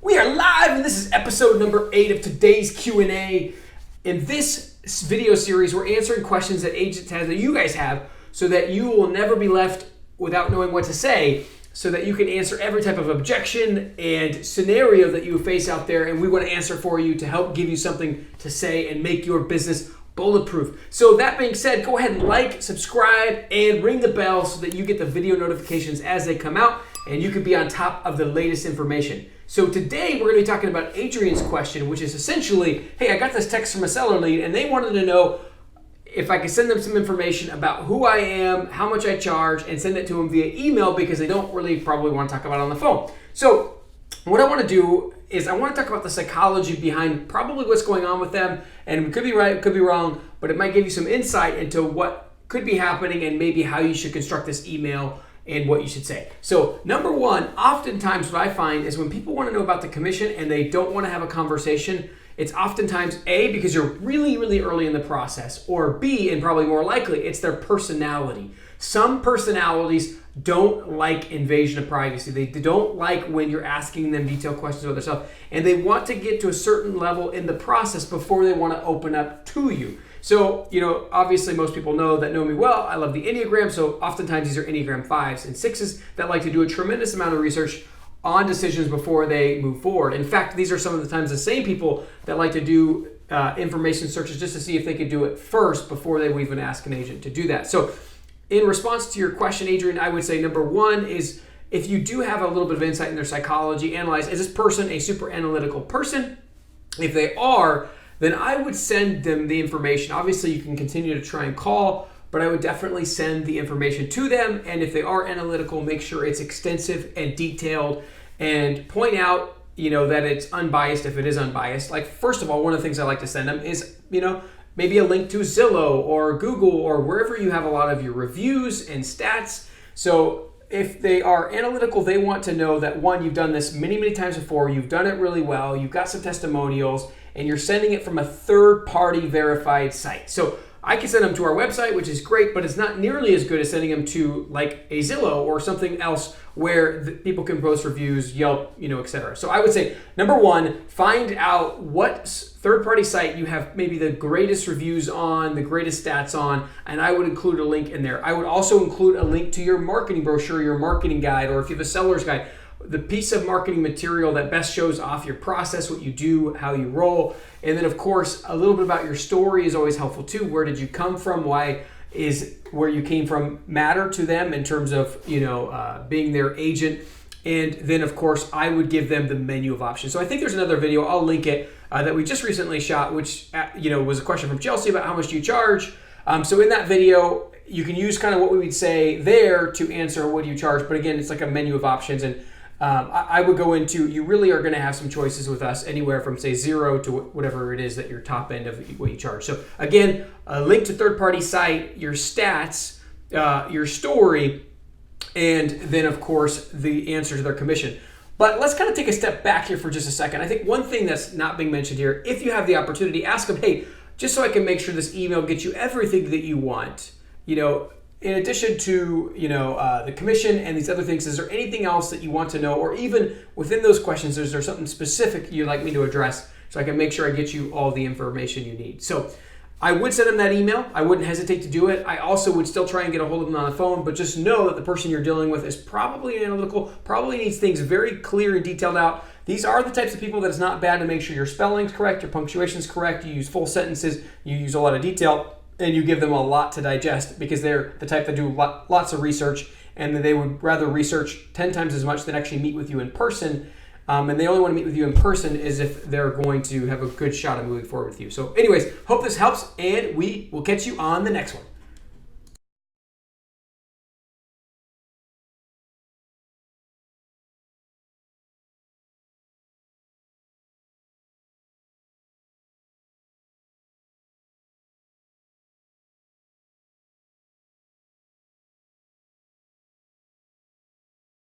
We are live, and this is episode number 8 of today's Q&A. In this video series, we're answering questions that agents have, that you guys have, so that you will never be left without knowing what to say, so that you can answer every type of objection and scenario that you face out there, and we want to answer for you to help give you something to say and make your business bulletproof. So that being said, go ahead and like, subscribe, and ring the bell so that you get the video notifications as they come out, and you can be on top of the latest information. So today we're going to be talking about Adrian's question, which is essentially, hey, I got this text from a seller lead, and they wanted to know if I could send them some information about who I am, how much I charge, and send it to them via email because they don't really probably want to talk about it on the phone. So what I want to do is I want to talk about the psychology behind probably what's going on with them, and it could be right, it could be wrong, but it might give you some insight into what could be happening and maybe how you should construct this email and what you should say. So number one, oftentimes what I find is when people want to know about the commission and they don't want to have a conversation, it's oftentimes A, because you're really, really early in the process, or B, and probably more likely, it's their personality. Some personalities don't like invasion of privacy. They don't like when you're asking them detailed questions about themselves, and they want to get to a certain level in the process before they want to open up to you. So, obviously most people know me well. I love the Enneagram, so oftentimes these are Enneagram 5s and 6s that like to do a tremendous amount of research on decisions before they move forward. In fact, these are some of the times the same people that like to do information searches just to see if they could do it first before they would even ask an agent to do that. So in response to your question, Adrian, I would say number one is if you do have a little bit of insight in their psychology, analyze, is this person a super analytical person? If they are, then I would send them the information. Obviously, you can continue to try and call, but I would definitely send the information to them. And if they are analytical, make sure it's extensive and detailed, and point out, that it's unbiased if it is unbiased. Like, first of all, one of the things I like to send them is, maybe a link to Zillow or Google or wherever you have a lot of your reviews and stats. So if they are analytical, they want to know that, one, you've done this many, many times before, you've done it really well, you've got some testimonials, and you're sending it from a third-party verified site. So I can send them to our website, which is great, but it's not nearly as good as sending them to like a Zillow or something else where people can post reviews, Yelp, etc. So I would say, number one, find out what third-party site you have maybe the greatest reviews on, the greatest stats on, and I would include a link in there. I would also include a link to your marketing brochure, your marketing guide, or if you have a seller's guide, the piece of marketing material that best shows off your process, what you do, how you roll. And then, of course, a little bit about your story is always helpful too. Where did you come from? Why is where you came from matter to them in terms of, being their agent? And then, of course, I would give them the menu of options. So I think there's another video, I'll link it, that we just recently shot, which, was a question from Chelsea about how much do you charge? So in that video, you can use kind of what we would say there to answer what do you charge. But again, it's like a menu of options. And I would go into, you really are going to have some choices with us anywhere from say 0 to whatever it is that your top end of what you charge. So again, a link to third-party site, your stats, your story, and then of course the answer to their commission. But let's kind of take a step back here for just a second. I think one thing that's not being mentioned here, if you have the opportunity, ask them, hey, just so I can make sure this email gets you everything that you want, in addition to the commission and these other things, is there anything else that you want to know, or even within those questions, is there something specific you'd like me to address so I can make sure I get you all the information you need? So I would send them that email. I wouldn't hesitate to do it. I also would still try and get a hold of them on the phone, but just know that the person you're dealing with is probably analytical, probably needs things very clear and detailed out. These are the types of people that it's not bad to make sure your spelling's correct, your punctuation's correct, you use full sentences, you use a lot of detail, and you give them a lot to digest because they're the type that do lots of research, and they would rather research 10 times as much than actually meet with you in person. And they only want to meet with you in person is if they're going to have a good shot at moving forward with you. So anyways, hope this helps, and we will catch you on the next one.